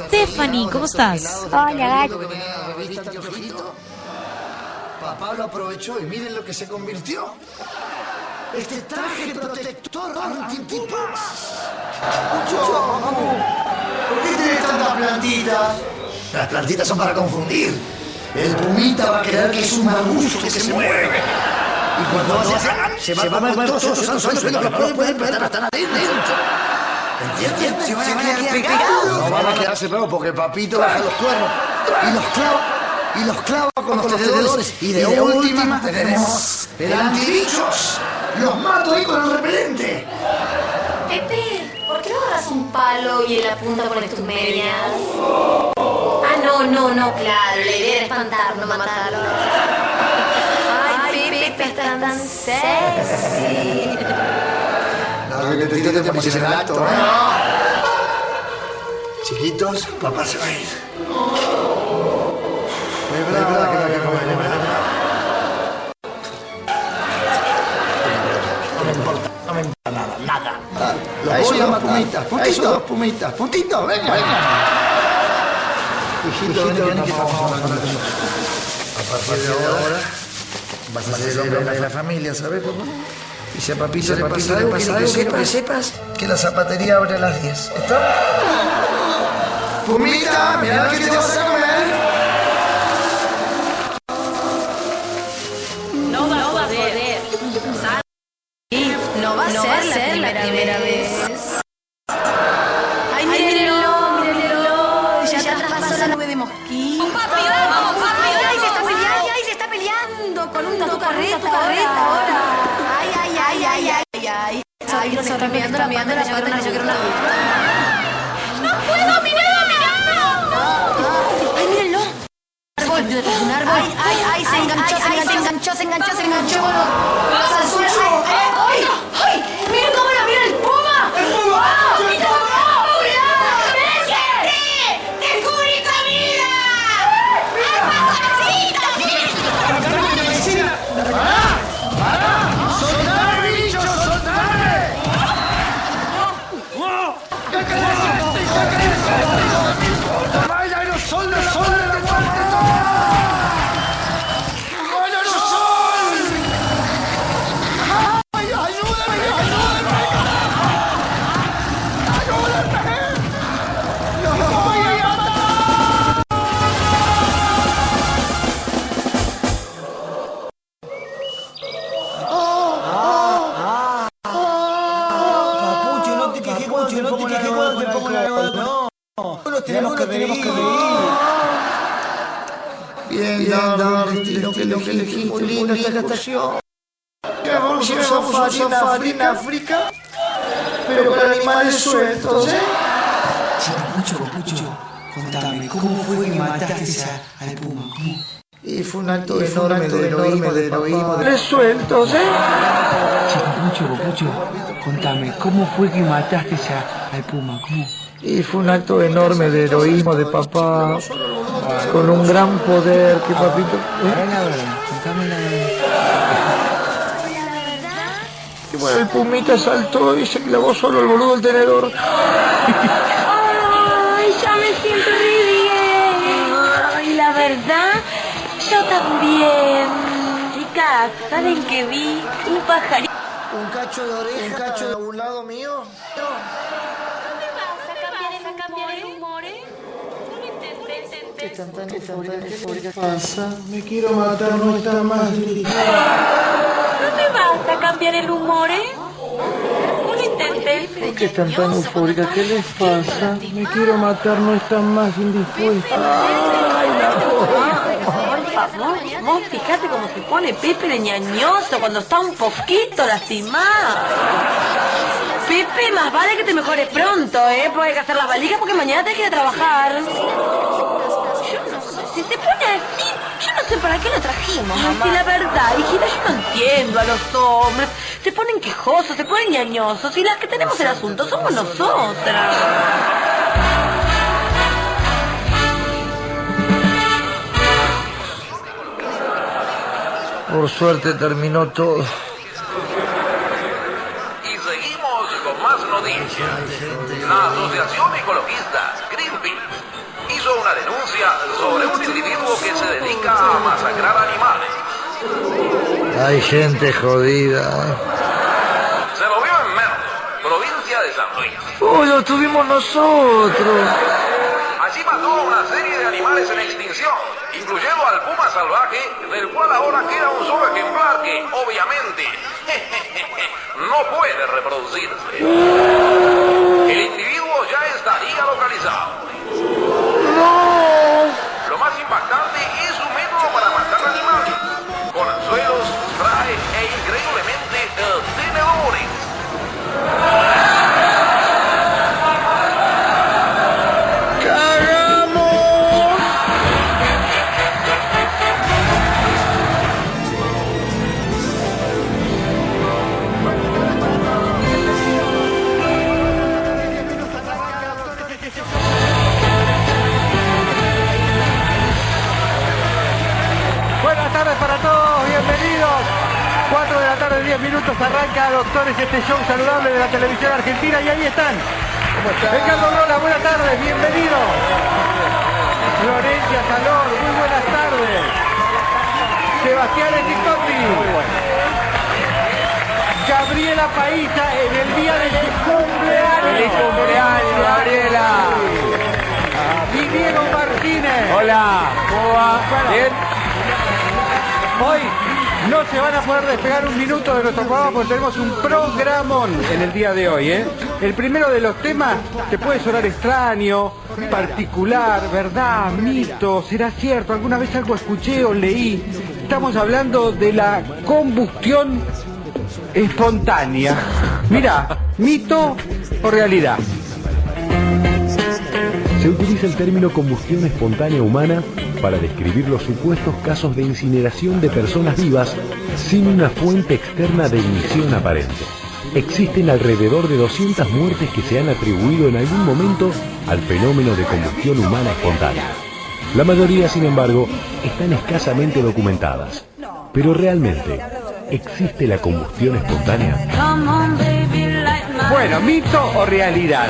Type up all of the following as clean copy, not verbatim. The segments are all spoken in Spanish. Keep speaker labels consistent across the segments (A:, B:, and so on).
A: Stephanie, ¿cómo estás?
B: Hola,
C: Papá lo aprovechó y miren lo que se convirtió. Este traje protector antipumas. ¿Por qué tienes tantas plantitas? Las plantitas son para confundir. El pumita va a creer que es un arbusto que se mueve. Y cuando se va a comer todos esos suelos, no lo pueden plantar hasta adentro. ¿Entiendes? Se van a quedar pegados. No van a quedarse pegados porque papito baja los cuernos y los clava con los tenedores. Y de última tenemos el antibichos. Los mato ahí con el repelente.
B: Pepe, ¿por qué no agarras un palo y en la punta pones tus medias? Ah, no, claro, la idea era espantarlo, matarlo. Ay, Pepe, está tan sexy.
C: No, repetito te pones en el acto, ¿eh? Chiquitos, papá se va a ir. Es verdad que no hay que comer, es verdad. No me importa nada. Los voy a matar. Pumitas. Puntito, venga. Hijito, ven que vamos a hablar. A partir de ahora vas a ser el hombre de la familia, ¿sabes, papá? Y si a papito le pasa algo, quiero que sepas que la zapatería abre a las 10. ¿Está? Pumita, mirá que te vas a comer.
B: No va a poder. No va a ser la primera vez. Ay, mírenlo. Ya traspasó la nube de mosquitos. ¡Papi, vamos, papi! ¡Ay, se está peleando con un tu carreta ahora! ¡Ay! Ay, se está mirando la pata, yo quiero una ducha. ¡No puedo, mirá! ¡Ay, mírenlo! Un árbol. ¡Ay, se enganchó! ¡Vas al suelo! ¡Ay! ¡Miren cómo la mira el puma! ¡El puma! ¡Descubrí comida!
C: ¡Para! ¡Soltame, bichos, soltame! ¡Vaya aerosol de sol de parte todo! ¡Vaya aerosol! ¡Ay, ayúdame! ¡Los voy a matar!
D: Papucho, no te quejes cuando te pongo la gorra, no. Nos tenemos que reír.
C: Bien, lo que elegí, muy lindo esta estación. Vamos a safari en África, pero con animales sueltos, ¿eh?
D: Papucho, contame, ¿cómo fue que mataste al puma? ¿Cómo?
C: Y fue un acto enorme de heroísmo, de sueltos, ¿eh?
D: Papucho, contame, ¿cómo fue que mataste al puma? ¿Cómo?
C: Y fue un acto enorme de heroísmo de papá, con un gran poder que papito...
D: Contame la verdad.
C: Y bueno, el pumita saltó y se clavó solo el boludo del tenedor.
B: Ay, ya me siento re bien. Ay, la verdad, yo también. Chicas, ¿saben qué vi? Un pajarito.
C: Un cacho de oreja a un lado mío.
B: ¿Cambiar el humor, eh?
C: ¿Qué pasa? Me quiero matar, no está más dirigida.
B: ¿No te vas a cambiar el humor, eh? No intenté.
C: ¿Por qué están tan eufóricas? ¿Qué les pasa? Me quiero matar, no están más indispuestas.
B: Vos fijate cómo se pone Pepe de ñañoso cuando está un poquito lastimado. Pepe, más vale que te mejores pronto, porque hay que hacer las valijas porque mañana tenés que ir a trabajar. Yo no sé, si se pone así, yo no sé para qué lo trajimos. Mamá. Si la verdad, hijita, yo no entiendo a los hombres. Se ponen quejosos, se ponen ñañosos y las que tenemos el asunto somos nosotras.
C: Por suerte terminó todo.
E: Y seguimos con más noticias. La Asociación Ecologista Greenpeace una denuncia sobre un individuo que se dedica a masacrar animales.
C: Hay gente jodida.
E: Se lo vio en Merlo, provincia de San Luis.
C: Oh, lo tuvimos nosotros.
E: Allí mató a una serie de animales en extinción, incluyendo al puma salvaje, del cual ahora queda un solo ejemplar que, obviamente, no puede reproducirse. El individuo ya estaría localizado.
C: ¡No!
E: Lo más impactante es su método para matar animales, con anzuelos, spray e increíblemente tenedores.
F: Buenas tardes para todos, bienvenidos. 4 de la tarde, 10 minutos, arranca Doctores, este show saludable de la televisión argentina, y ahí están. Ricardo Rola, buenas tardes, bienvenido. Florencia Salor, muy buenas tardes. Sebastián Esticotti. Gabriela Paísa en el día de su cumpleaños.
D: ¡Feliz cumpleaños, Gabriela!
F: Y Diego Martínez.
D: Hola, ¿cómo va? ¿Bien?
F: Hoy no se van a poder despegar un minuto de nuestro programa porque tenemos un programón en el día de hoy, ¿eh? El primero de los temas te puede sonar extraño, particular, verdad, mito, será cierto, alguna vez algo escuché o leí. Estamos hablando de la combustión espontánea. Mira, mito o realidad.
G: Se utiliza el término combustión espontánea humana para describir los supuestos casos de incineración de personas vivas sin una fuente externa de ignición aparente. Existen alrededor de 200 muertes que se han atribuido en algún momento al fenómeno de combustión humana espontánea. La mayoría, sin embargo, están escasamente documentadas. Pero realmente, ¿existe la combustión espontánea?
F: Bueno, mito o realidad.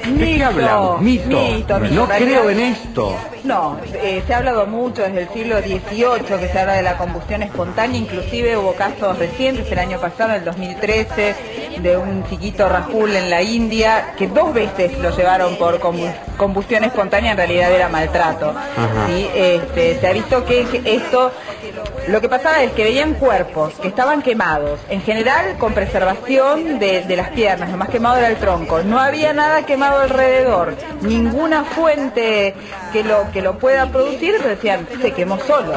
F: ¿De qué hablamos? Mito. No creo en esto.
H: No, se ha hablado mucho desde el siglo XVIII que se habla de la combustión espontánea, inclusive hubo casos recientes el año pasado, en el 2013, de un chiquito Rahul en la India, que 2 veces lo llevaron por combustión espontánea, en realidad era maltrato. ¿Sí? Se ha visto que esto, lo que pasaba es que veían cuerpos que estaban quemados, en general con preservación de las piernas, lo más quemado era el tronco, no había nada quemado alrededor, ninguna fuente que lo pueda producir, pero decían, se quemó solo.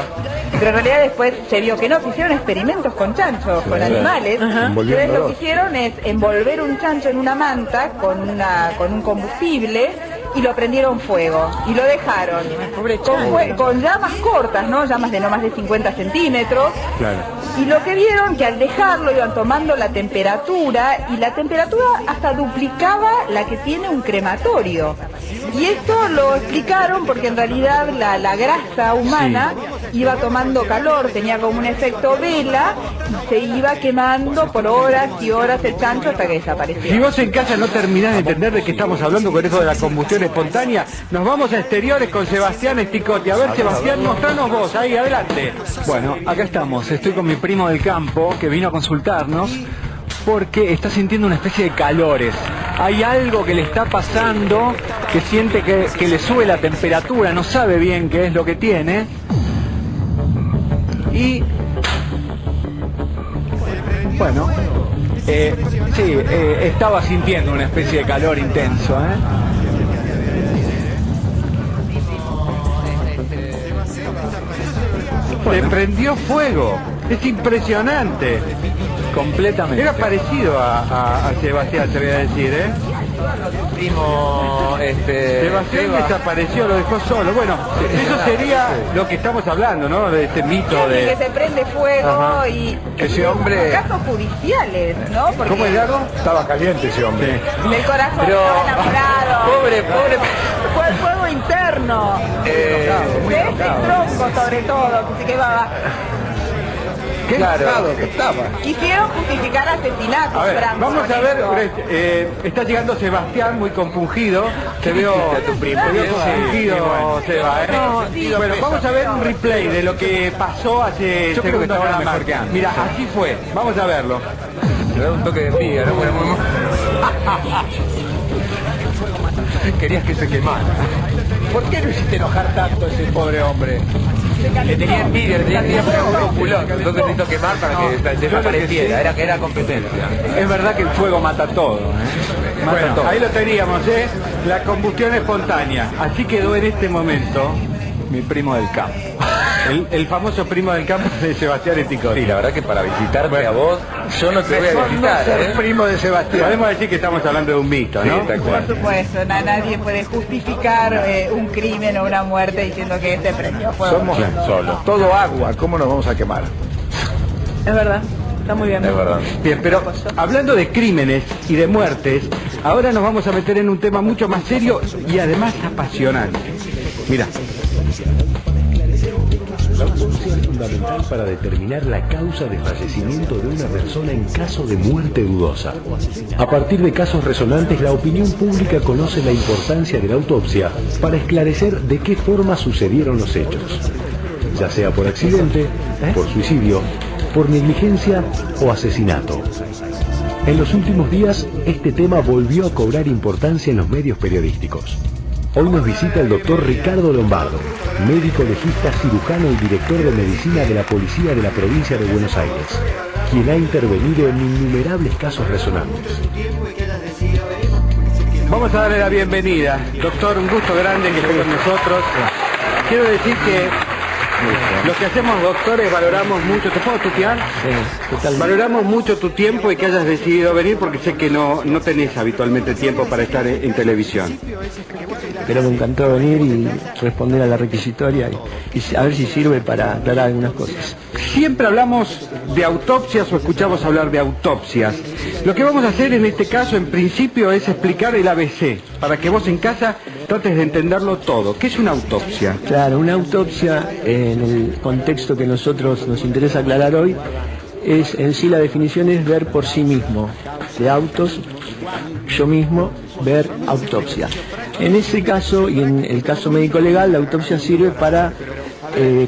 H: Pero en realidad después se vio que no, se hicieron experimentos con chanchos, con animales. Entonces lo que hicieron es envolver un chancho en una manta con un combustible y lo prendieron fuego y lo dejaron con llamas cortas, ¿no? Llamas de no más de 50 centímetros.
F: Claro.
H: Y lo que vieron que al dejarlo iban tomando la temperatura, y la temperatura hasta duplicaba la que tiene un crematorio. Y esto lo explicaron porque en realidad la grasa humana iba tomando calor, tenía como un efecto vela, y se iba quemando por horas y horas el chancho hasta que desapareció.
F: Si vos en casa no terminás de entender de qué estamos hablando con eso de la combustión espontánea, nos vamos a exteriores con Sebastián Esticotti. A ver, Sebastián, mostranos vos, ahí, adelante.
I: Bueno, acá estamos, estoy con mi primo del campo que vino a consultarnos porque está sintiendo una especie de calores. Hay algo que le está pasando, que siente que le sube la temperatura, no sabe bien qué es lo que tiene. Y bueno, estaba sintiendo una especie de calor intenso,
F: Le prendió fuego, es impresionante.
I: Completamente.
F: Era parecido a Sebastián, te voy a decir,
D: Primo,
F: Sebastián desapareció, lo dejó solo. Bueno, eso sería lo que estamos hablando, ¿no? De este mito de...
H: Que se prende fuego.
F: Ajá.
H: Y
D: ese hombre...
H: casos judiciales, ¿no? Porque
F: ¿Cómo es, Largo?
G: Estaba caliente ese hombre.
H: el corazón
D: Pero,
H: estaba enamorado.
D: pobre.
H: Fue el fuego interno. De este tronco sobre todo, que se quemaba.
F: Qué
D: Claro.
F: enojado que estaba.
H: Quisieron justificar asesinatos.
F: A ver,
H: Franco,
F: vamos
H: con
F: a ver,
H: esto.
F: está llegando Sebastián muy compungido. Te veo
D: dijiste a tu primo?
F: te veo
D: Sí,
F: compungido, Seba, ¿eh?
D: No,
F: bueno, vamos a ver un replay de lo que pasó hace
I: Yo creo que estaba mejor que antes.
F: Mira, así fue. Vamos a verlo.
I: Me da un toque de envidia, ¿no? Querías que se quemara.
D: ¿Por qué no hiciste enojar tanto a ese pobre hombre?
I: Le tenía envidia por un culón. Entonces se hizo quemar para que desapareciera. Era competencia.
F: Es verdad que el fuego mata todo, Bueno,
I: todo.
F: ahí lo teníamos, la combustión espontánea. Así quedó en este momento
I: Mi primo del campo.
F: el famoso primo del campo de Sebastián Etico.
I: Sí, la verdad que para visitarte a vos, yo no te voy a
F: Mejor
I: visitar,
F: no ser primo de Sebastián. Podemos decir que estamos hablando de un mito, ¿no?
I: Sí, tal cual.
H: Por supuesto, nadie puede justificar un crimen o una muerte diciendo que este premio fue
D: Somos
I: solos.
D: todo agua, ¿cómo nos vamos a quemar?
H: Es verdad, está muy bien.
I: Es verdad.
F: Bien, pero hablando de crímenes y de muertes, ahora nos vamos a meter en un tema mucho más serio y además apasionante. Mira.
G: La autopsia es fundamental para determinar la causa de fallecimiento de una persona en caso de muerte dudosa. A partir de casos resonantes, la opinión pública conoce la importancia de la autopsia para esclarecer de qué forma sucedieron los hechos, ya sea por accidente, por suicidio, por negligencia o asesinato. En los últimos días, este tema volvió a cobrar importancia en los medios periodísticos. Hoy nos visita el doctor Ricardo Lombardo, médico legista, cirujano y director de medicina de la Policía de la Provincia de Buenos Aires, quien ha intervenido en innumerables casos resonantes.
F: Vamos a darle la bienvenida. Doctor, un gusto grande que esté con nosotros. Quiero decir que lo que hacemos, doctores, valoramos mucho. ¿Te puedo tutear? Valoramos mucho tu tiempo y que hayas decidido venir porque sé que no tenés habitualmente tiempo para estar en televisión.
J: Pero me encantó venir y responder a la requisitoria y a ver si sirve para aclarar algunas cosas.
F: Siempre hablamos de autopsias o escuchamos hablar de autopsias. Lo que vamos a hacer en este caso, en principio, es explicar el ABC, para que vos en casa trates de entenderlo todo. ¿Qué es una autopsia?
J: Claro, una autopsia, en el contexto que nosotros nos interesa aclarar hoy, es en sí la definición es ver por sí mismo. De autos, yo mismo, ver autopsia. En ese caso, y en el caso médico-legal, la autopsia sirve para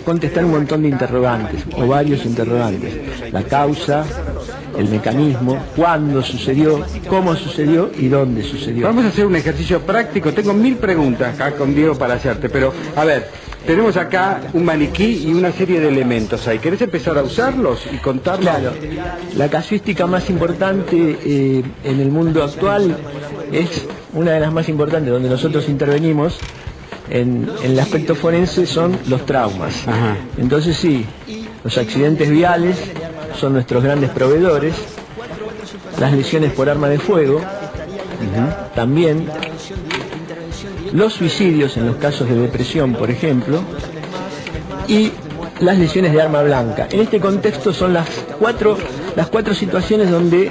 J: contestar un montón de interrogantes, o varios interrogantes. La causa, el mecanismo, cuándo sucedió, cómo sucedió y dónde sucedió.
F: Vamos a hacer un ejercicio práctico. Tengo 1000 preguntas acá con Diego para hacerte, pero a ver, tenemos acá un maniquí y una serie de elementos ahí. ¿Querés empezar a usarlos y contarlos?
J: Claro, la casuística más importante en el mundo actual es una de las más importantes, donde nosotros intervenimos en el aspecto forense, son los traumas.
F: Ajá.
J: Entonces sí, los accidentes viales son nuestros grandes proveedores, las lesiones por arma de fuego, también los suicidios en los casos de depresión, por ejemplo, y las lesiones de arma blanca. En este contexto son las cuatro situaciones donde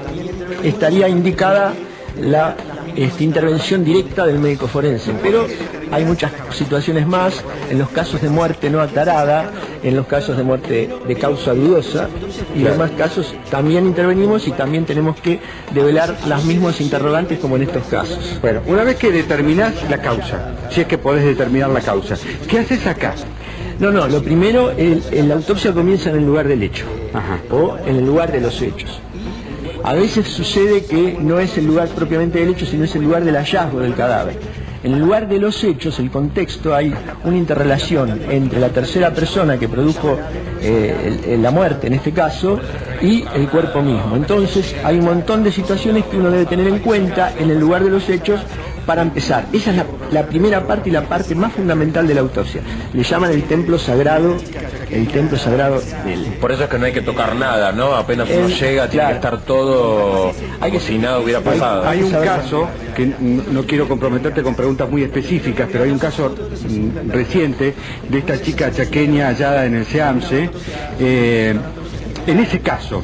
J: estaría indicada la intervención directa del médico forense, pero hay muchas situaciones más, en los casos de muerte no aclarada, en los casos de muerte de causa dudosa y demás casos también intervenimos y también tenemos que develar las mismas interrogantes como en estos casos.
F: Bueno, una vez que determinás la causa, si es que podés determinar la causa, ¿qué haces acá?
J: No, lo primero, la autopsia comienza en el lugar del hecho.
F: Ajá.
J: O en el lugar de los hechos. A veces sucede que no es el lugar propiamente del hecho, sino es el lugar del hallazgo del cadáver. En el lugar de los hechos, el contexto, hay una interrelación entre la tercera persona que produjo la muerte, en este caso, y el cuerpo mismo. Entonces, hay un montón de situaciones que uno debe tener en cuenta en el lugar de los hechos para empezar. Esa es la primera parte y la parte más fundamental de la autopsia. Le llaman el templo sagrado del...
I: Por eso es que no hay que tocar nada, ¿no? Apenas uno llega, tiene que estar todo como si nada hubiera pasado.
F: Hay un caso, que no quiero comprometerte con preguntas muy específicas, pero hay un caso reciente de esta chica chaqueña hallada en el Seamse. En ese caso,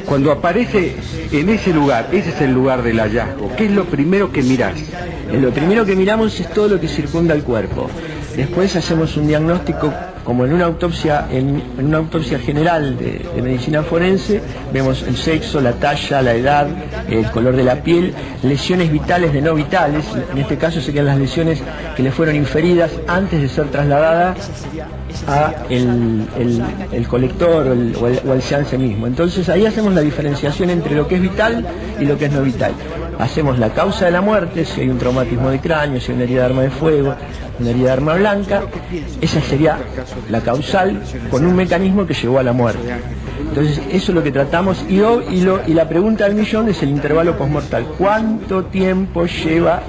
F: cuando aparece en ese lugar, ese es el lugar del hallazgo, ¿qué es lo primero que mirás?
J: Lo primero que miramos es todo lo que circunda el cuerpo. Después hacemos un diagnóstico como en una autopsia general de medicina forense, vemos el sexo, la talla, la edad, el color de la piel, lesiones vitales de no vitales, en este caso serían las lesiones que le fueron inferidas antes de ser trasladadas a el colector o al seance mismo. Entonces ahí hacemos la diferenciación entre lo que es vital y lo que es no vital. Hacemos la causa de la muerte, si hay un traumatismo de cráneo, si hay una herida de arma de fuego, una herida de arma blanca, esa sería la causal con un mecanismo que llevó a la muerte. Entonces eso es lo que tratamos y la pregunta del millón es el intervalo postmortal. ¿Cuánto tiempo lleva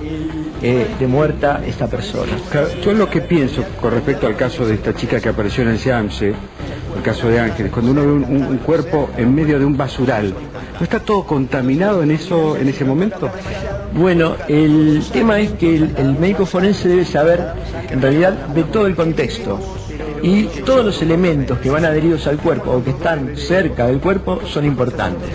J: de muerta esta persona?
F: Claro, yo lo que pienso con respecto al caso de esta chica que apareció en el seance, el caso de Ángeles, cuando uno ve un cuerpo en medio de un basural, ¿no está todo contaminado en ese momento?
J: Bueno, el tema es que el médico forense debe saber, en realidad, de todo el contexto. Y todos los elementos que van adheridos al cuerpo o que están cerca del cuerpo son importantes.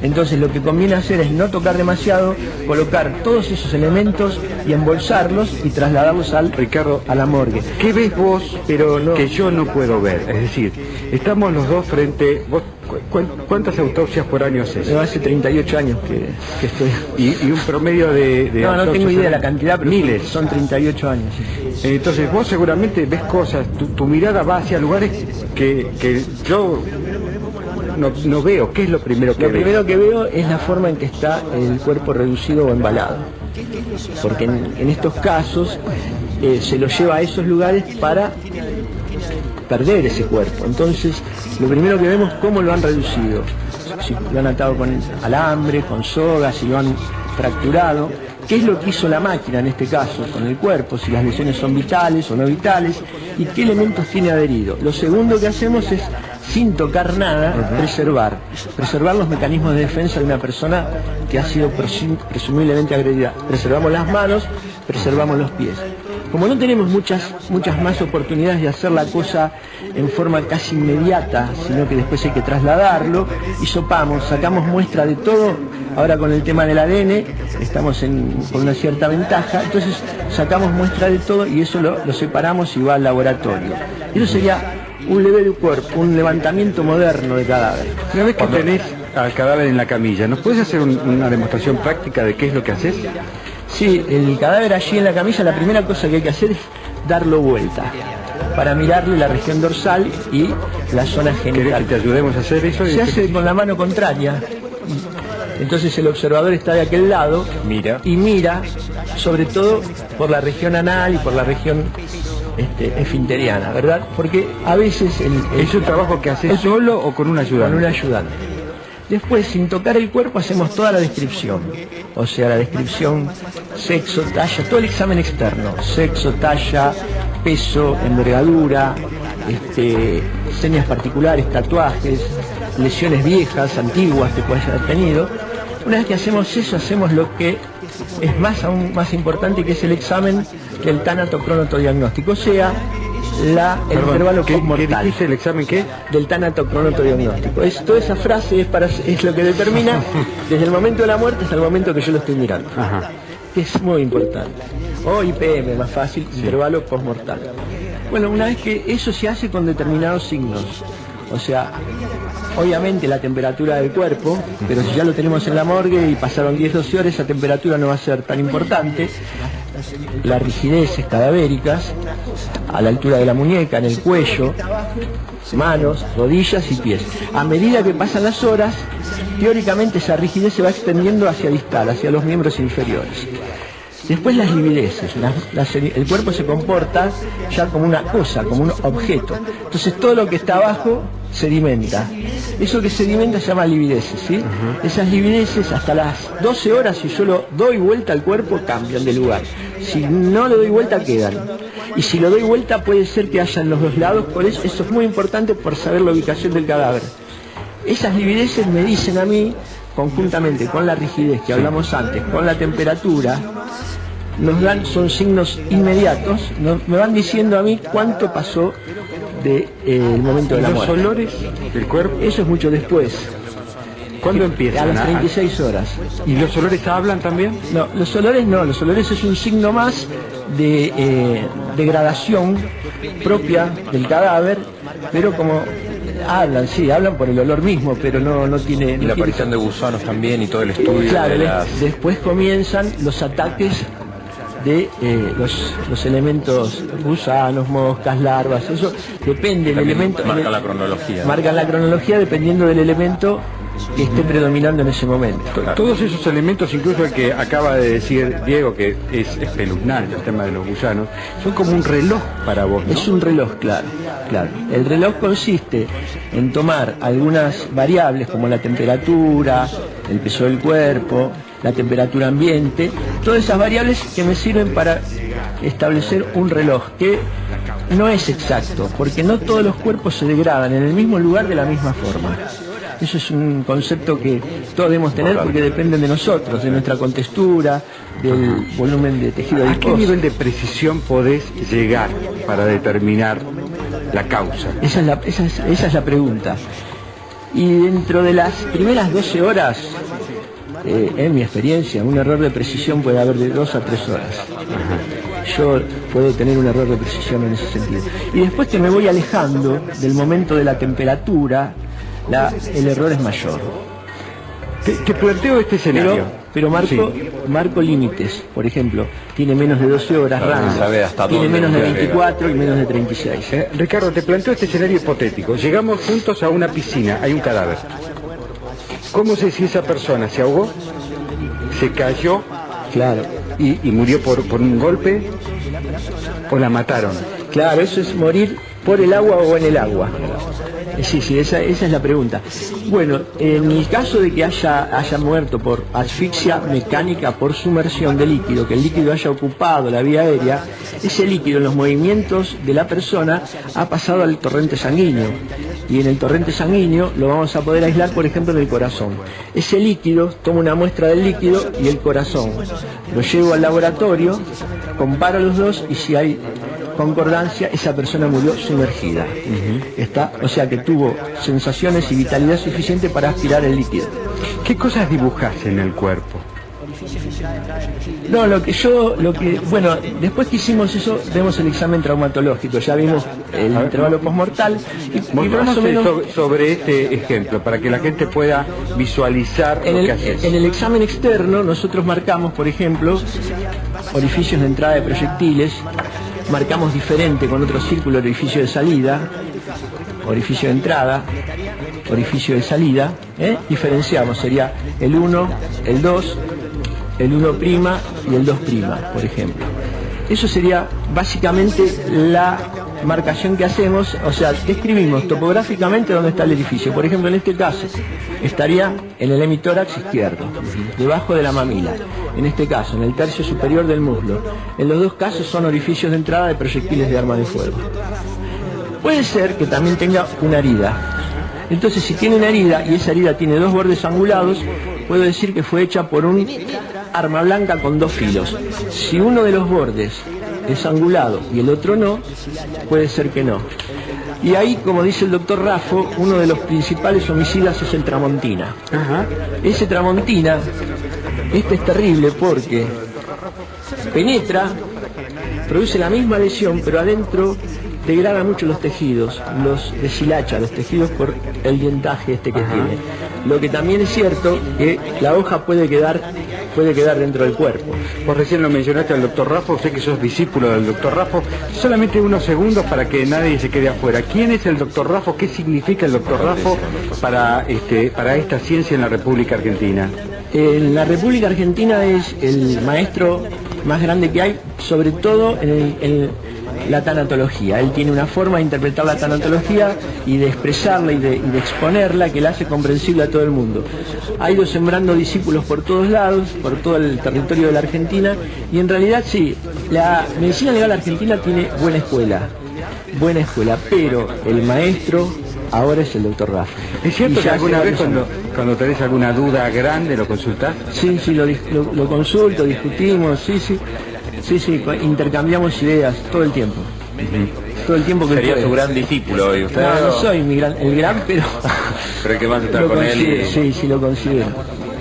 J: Entonces lo que conviene hacer es no tocar demasiado, colocar todos esos elementos y embolsarlos y trasladarlos a la morgue.
F: ¿Qué ves vos que yo no puedo ver? Es decir, estamos los dos frente... ¿Vos cuántas autopsias por año haces?
J: Hace 38 años que estoy...
F: ¿Y un promedio de
J: no tengo idea de la cantidad, pero
F: miles.
J: Son 38 años.
F: Entonces vos seguramente ves cosas, tu mirada va hacia lugares que yo no veo. ¿Qué es lo primero que ves?
J: Lo primero que veo es la forma en que está el cuerpo reducido o embalado. Porque en estos casos se lo lleva a esos lugares para perder ese cuerpo. Entonces, lo primero que vemos es cómo lo han reducido. Si lo han atado con alambre, con sogas, si lo han fracturado. ¿Qué es lo que hizo la máquina en este caso con el cuerpo? Si las lesiones son vitales o no vitales y qué elementos tiene adherido. Lo segundo que hacemos es, sin tocar nada, preservar los mecanismos de defensa de una persona que ha sido presumiblemente agredida. Preservamos las manos, preservamos los pies. Como no tenemos muchas más oportunidades de hacer la cosa en forma casi inmediata, sino que después hay que trasladarlo, hisopamos, sacamos muestra de todo. Ahora con el tema del ADN estamos con una cierta ventaja, entonces sacamos muestra de todo y eso lo separamos y va al laboratorio. Eso sería un leve de cuerpo, un levantamiento moderno de cadáver.
F: Una vez que tenés al cadáver en la camilla, ¿nos puedes hacer una demostración práctica de qué es lo que haces?
J: Sí, el cadáver allí en la camilla, la primera cosa que hay que hacer es darlo vuelta para mirarle la región dorsal y la zona genital.
F: ¿Querés que te ayudemos a hacer eso?
J: Se hace con la mano contraria. Entonces el observador está de aquel lado y mira sobre todo por la región anal y por la región esfinteriana, ¿verdad? Porque a veces
F: ¿es un trabajo que haces solo o con un ayudante?
J: Con un ayudante. Después, sin tocar el cuerpo, hacemos toda la descripción. O sea, la descripción, sexo, talla, todo el examen externo. Sexo, talla, peso, envergadura, señas particulares, tatuajes, lesiones viejas, antiguas que puedas haber tenido. Una vez que hacemos eso, hacemos lo que es aún más importante, que es el examen del tánato-cronotodiagnóstico, o sea, el intervalo postmortal.
F: ¿Qué dijiste, el examen qué?
J: Del tánato-cronotodiagnóstico. Toda esa frase es lo que determina desde el momento de la muerte hasta el momento que yo lo estoy mirando.
F: Ajá.
J: Es muy importante. O IPM, más fácil, intervalo postmortal. Bueno, una vez que eso se hace con determinados signos, o sea, obviamente la temperatura del cuerpo, pero si ya lo tenemos en la morgue y pasaron 10-12 horas, esa temperatura no va a ser tan importante. Las rigideces cadavéricas, a la altura de la muñeca, en el cuello, manos, rodillas y pies. A medida que pasan las horas, teóricamente esa rigidez se va extendiendo hacia distal, hacia los miembros inferiores. Después las livideces, el cuerpo se comporta ya como una cosa, como un objeto. Entonces todo lo que está abajo sedimenta. Eso que sedimenta se llama livideces, ¿sí? Esas livideces hasta las 12 horas, si yo lo doy vuelta al cuerpo, cambian de lugar. Si no le doy vuelta, quedan. Y si lo doy vuelta, puede ser que haya en los dos lados. Por eso es muy importante por saber la ubicación del cadáver. Esas livideces me dicen a mí, conjuntamente con la rigidez que hablamos antes, con la temperatura, son signos inmediatos, me van diciendo a mí cuánto pasó del momento de la muerte.
F: ¿Los olores del cuerpo?
J: Eso es mucho después.
F: ¿Cuándo empiezan?
J: A las 36 horas.
F: ¿Y los olores hablan también?
J: No, los olores no, los olores es un signo más de degradación propia del cadáver, pero como hablan, sí, hablan por el olor mismo, pero no tiene...
K: Y la aparición de gusanos también y todo el estudio.
J: Claro,
K: de las...
J: después comienzan los ataques de los elementos, gusanos, moscas, larvas, eso depende del elemento.
K: Marca la cronología.
J: Marcan la cronología dependiendo del elemento que esté predominando en ese momento.
F: Todos esos elementos, incluso el que acaba de decir Diego, que es espeluznante el tema de los gusanos, son como un reloj para vos, ¿no?
J: Es un reloj, claro. El reloj consiste en tomar algunas variables como la temperatura, el peso del cuerpo, la temperatura ambiente, todas esas variables que me sirven para establecer un reloj que no es exacto, porque no todos los cuerpos se degradan en el mismo lugar de la misma forma. Eso es un concepto que todos debemos tener porque dependen de nosotros, de nuestra contextura, del volumen de tejido
F: adiposo.
J: adiposo.
F: ¿A qué nivel de precisión podés llegar para determinar la causa?
J: Esa es la pregunta. Y dentro de las primeras 12 horas, en mi experiencia, un error de precisión puede haber de 2 a 3 horas. Yo puedo tener un error de precisión en ese sentido. Y después que me voy alejando del momento de la temperatura, el error es mayor.
F: Te planteo este escenario.
J: Pero marco límites. Por ejemplo, tiene menos de 12 horas rango, tiene menos de 24 y menos de 36.
F: Ricardo, te planteo este escenario hipotético. Llegamos juntos a una piscina, hay un cadáver. ¿Cómo sé si esa persona se ahogó, se cayó,
J: claro,
F: y murió por un golpe, o la mataron?
J: Claro, eso es morir por el agua o en el agua. Sí, esa es la pregunta. Bueno, en el caso de que haya muerto por asfixia mecánica por sumersión de líquido, que el líquido haya ocupado la vía aérea, ese líquido en los movimientos de la persona ha pasado al torrente sanguíneo. Y en el torrente sanguíneo lo vamos a poder aislar, por ejemplo, en el corazón. Ese líquido, tomo una muestra del líquido y el corazón. Lo llevo al laboratorio, comparo los dos y si hay concordancia, esa persona murió sumergida. O sea que tuvo sensaciones y vitalidad suficiente para aspirar el líquido.
F: ¿Qué cosas dibujás en el cuerpo?
J: No, bueno, después que hicimos eso, vemos el examen traumatológico, ya vimos el intervalo postmortal y más o menos
F: sobre este ejemplo, para que la gente pueda visualizar lo que haces.
J: En el examen externo nosotros marcamos, por ejemplo, orificios de entrada de proyectiles, marcamos diferente con otro círculo el orificio de salida, orificio de entrada, orificio de salida, diferenciamos, sería el 1, el 2, el 1' y el 2', por ejemplo. Eso sería básicamente la marcación que hacemos, o sea, describimos topográficamente dónde está el edificio. Por ejemplo, en este caso, estaría en el hemitórax izquierdo, debajo de la mamila. En este caso, en el tercio superior del muslo. En los dos casos son orificios de entrada de proyectiles de arma de fuego. Puede ser que también tenga una herida. Entonces, si tiene una herida y esa herida tiene 2 bordes angulados, puedo decir que fue hecha por un arma blanca con 2 filos. Si uno de los bordes es angulado y el otro no, puede ser que no. Y ahí, como dice el doctor Raffo, uno de los principales homicidas es el Tramontina. Ese Tramontina, este es terrible porque penetra, produce la misma lesión, pero adentro degrada mucho los tejidos, los deshilacha los tejidos por el dientaje que tiene. Lo que también es cierto que la hoja puede quedar dentro del cuerpo.
F: Vos recién lo mencionaste al doctor Raffo, sé que sos discípulo del doctor Raffo. Solamente unos segundos para que nadie se quede afuera. ¿Quién es el doctor Raffo? ¿Qué significa el doctor Raffo para esta ciencia en la República Argentina?
J: En la República Argentina es el maestro más grande que hay, sobre todo en la tanatología. Él tiene una forma de interpretar la tanatología y de expresarla y de exponerla que la hace comprensible a todo el mundo. Ha ido sembrando discípulos por todos lados, por todo el territorio de la Argentina, y en realidad sí, la medicina legal argentina tiene buena escuela, pero el maestro ahora es el doctor Raffo.
F: ¿Es cierto que alguna vez cuando tenés alguna duda grande lo consultás?
J: Sí, lo consulto, discutimos, sí, intercambiamos ideas todo el tiempo. Todo el tiempo que
K: sería su gran discípulo. ¿Y usted?
J: No soy el gran, pero
K: Pero el que más está
J: Lo
K: con él
J: considero, sí, lo considero.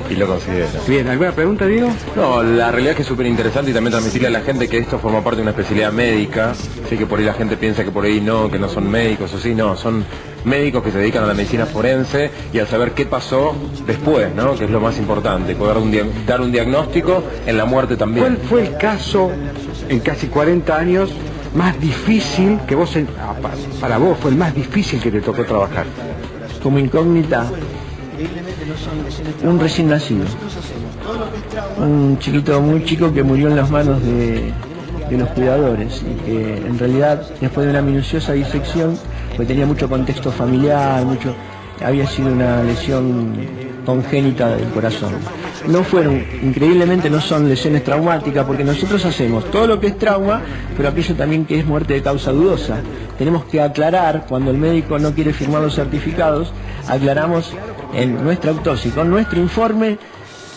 K: y lo considera.
F: Bien, ¿alguna pregunta, Diego?
K: No, la realidad es que es súper interesante y también transmitirle a la gente que esto forma parte de una especialidad médica. Sé que por ahí la gente piensa que por ahí no, que no son médicos o sí, no, son médicos que se dedican a la medicina forense y al saber qué pasó después, ¿no? Que es lo más importante, poder dar un diagnóstico en la muerte también.
F: ¿Cuál fue el caso en casi 40 años más difícil que vos, para vos fue el más difícil que te tocó trabajar?
J: Como incógnita, un recién nacido, un chiquito muy chico que murió en las manos de los cuidadores y que en realidad después de una minuciosa disección, pues tenía mucho contexto familiar, había sido una lesión congénita del corazón. Increíblemente no son lesiones traumáticas, porque nosotros hacemos todo lo que es trauma, pero aquello también que es muerte de causa dudosa. Tenemos que aclarar, cuando el médico no quiere firmar los certificados, aclaramos en nuestra autopsia, con nuestro informe,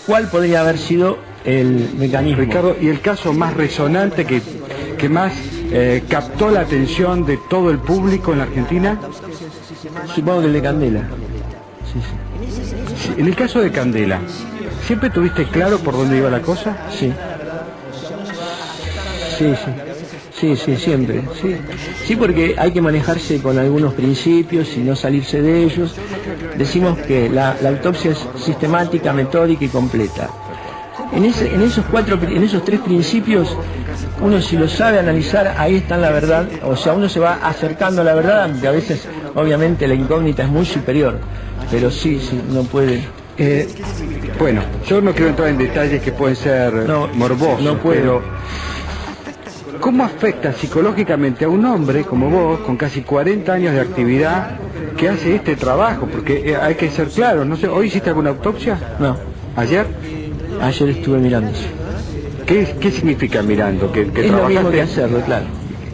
J: cuál podría haber sido el mecanismo.
F: Ricardo, ¿y el caso más resonante que más captó la atención de todo el público en la Argentina?
J: Supongo que el de Candela.
F: Sí, en el caso de Candela, ¿siempre tuviste claro por dónde iba la cosa?
J: Sí, siempre. Sí, porque hay que manejarse con algunos principios y no salirse de ellos. Decimos que la autopsia es sistemática, metódica y completa. En esos tres principios, uno si lo sabe analizar, ahí está la verdad. O sea, uno se va acercando a la verdad, aunque a veces, obviamente, la incógnita es muy superior. Pero sí, no puede.
F: Bueno, yo no quiero entrar en detalles que pueden ser morbosos,
J: no puedo.
F: Pero ¿cómo afecta psicológicamente a un hombre como vos, con casi 40 años de actividad, que hace este trabajo? Porque hay que ser claro, no sé, ¿hoy hiciste alguna autopsia?
J: No.
F: ¿Ayer?
J: Ayer estuve mirando.
F: ¿Qué significa mirando? ¿Que
J: es lo mismo que hacerlo, claro.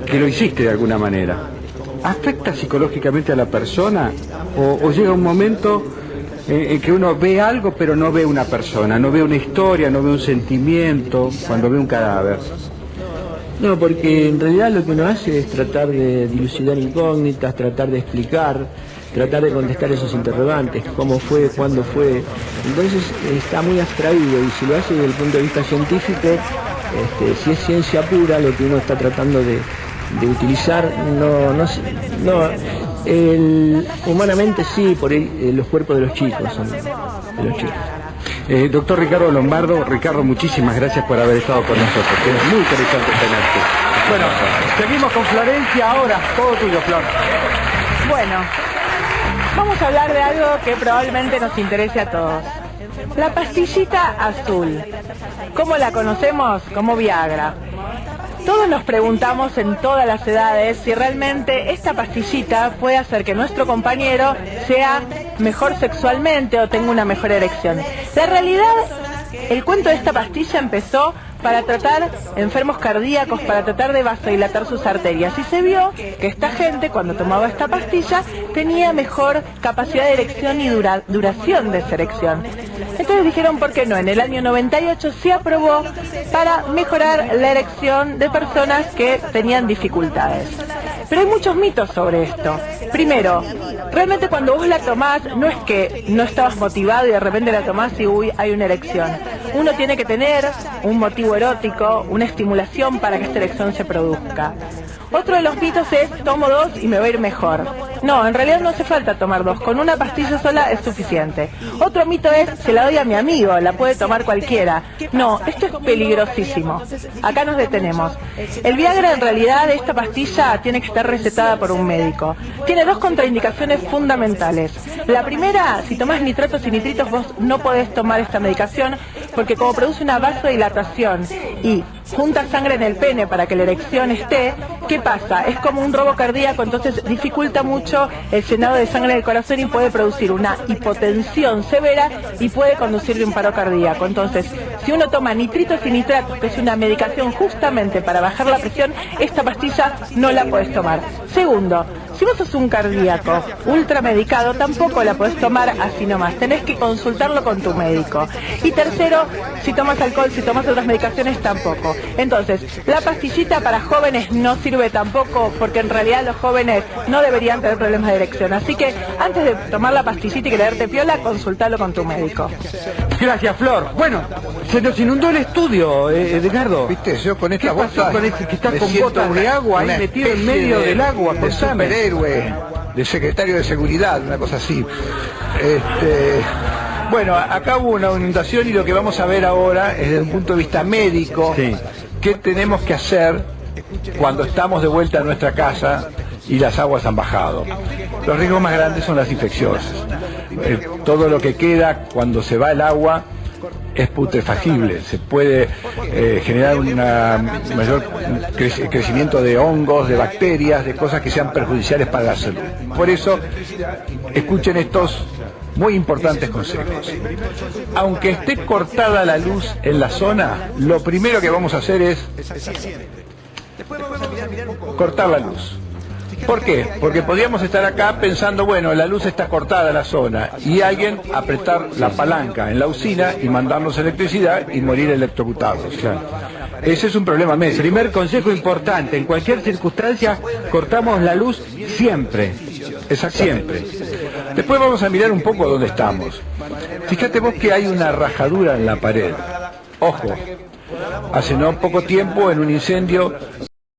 F: Que lo hiciste de alguna manera. ¿Afecta psicológicamente a la persona? ¿O llega un momento en que uno ve algo pero no ve una persona, no ve una historia, no ve un sentimiento cuando ve un cadáver?
J: No, porque en realidad lo que uno hace es tratar de dilucidar incógnitas, tratar de explicar, tratar de contestar esos interrogantes, cómo fue, cuándo fue. Entonces está muy abstraído y si lo hace desde el punto de vista científico, si es ciencia pura lo que uno está tratando de utilizar, humanamente sí, por los cuerpos de los chicos son de los chicos.
F: Doctor Ricardo Lombardo, Ricardo, muchísimas gracias por haber estado con nosotros, que es muy interesante tenerte. Bueno, seguimos con Florencia ahora, todo tuyo, Flor.
H: Bueno, vamos a hablar de algo que probablemente nos interese a todos. La pastillita azul. ¿Cómo la conocemos? Como Viagra. Todos nos preguntamos en todas las edades si realmente esta pastillita puede hacer que nuestro compañero sea mejor sexualmente o tenga una mejor erección. La realidad, el cuento de esta pastilla empezó para tratar enfermos cardíacos, para tratar de vasodilatar sus arterias. Y se vio que esta gente, cuando tomaba esta pastilla, tenía mejor capacidad de erección y duración de esa erección. Entonces dijeron, ¿por qué no? En el año 98 se aprobó para mejorar la erección de personas que tenían dificultades. Pero hay muchos mitos sobre esto. Primero, realmente cuando vos la tomás, no es que no estabas motivado y de repente la tomás y hay una erección. Uno tiene que tener un motivo erótico, una estimulación para que esta erección se produzca. Otro de los mitos es, tomo 2 y me va a ir mejor. No, en realidad no hace falta tomar 2, con una pastilla sola es suficiente. Otro mito es, se la doy a mi amigo, la puede tomar cualquiera. No, esto es peligrosísimo. Acá nos detenemos. El Viagra, en realidad, esta pastilla tiene que estar recetada por un médico. Tiene 2 contraindicaciones fundamentales. La primera, si tomás nitratos y nitritos, vos no podés tomar esta medicación, porque como produce una vasodilatación y junta sangre en el pene para que la erección esté, ¿qué pasa? Es como un robo cardíaco, entonces dificulta mucho el llenado de sangre del corazón y puede producir una hipotensión severa y puede conducirle un paro cardíaco. Entonces, si uno toma nitritos y nitratos, que es una medicación justamente para bajar la presión, esta pastilla no la podés tomar. Segundo,
L: si vos sos un cardíaco ultramedicado, tampoco la podés tomar así nomás, tenés que consultarlo con tu médico. Y tercero, si tomas alcohol, si tomas otras medicaciones, tampoco. Entonces, la pastillita para jóvenes no sirve tampoco, porque en realidad los jóvenes no deberían tener problemas de erección. Así que antes de tomar la pastillita y creerte piola, consultalo con tu médico.
F: Gracias, Flor. Bueno, se nos inundó el estudio, Edgardo.
D: Viste, yo con esta
F: ¿Qué pasó
D: bota
F: con ese que está
D: me
F: con
D: siento
F: botas de agua ahí
D: una
F: metido en
D: especie
F: medio del agua?
D: de
F: Contame.
D: superhéroe, de secretario de seguridad, una cosa así. Bueno, acá hubo una inundación y lo que vamos a ver ahora es desde un punto de vista médico, qué tenemos que hacer cuando estamos de vuelta a nuestra casa y las aguas han bajado. Los riesgos más grandes son las infecciones. Todo lo que queda cuando se va el agua es putrefactible, se puede generar un mayor crecimiento de hongos, de bacterias, de cosas que sean perjudiciales para la salud. Por eso, escuchen estos muy importantes consejos. Aunque esté cortada la luz en la zona, lo primero que vamos a hacer es cortar la luz. ¿Por qué? Porque podríamos estar acá pensando, bueno, la luz está cortada en la zona, y alguien apretar la palanca en la usina y mandarnos electricidad y morir electrocutados. Claro. Ese es un problema médico.
F: Primer consejo importante, en cualquier circunstancia cortamos la luz siempre.
D: Siempre. Después vamos a mirar un poco dónde estamos. Fíjate vos que hay una rajadura en la pared. Ojo. Hace no poco tiempo, en un incendio,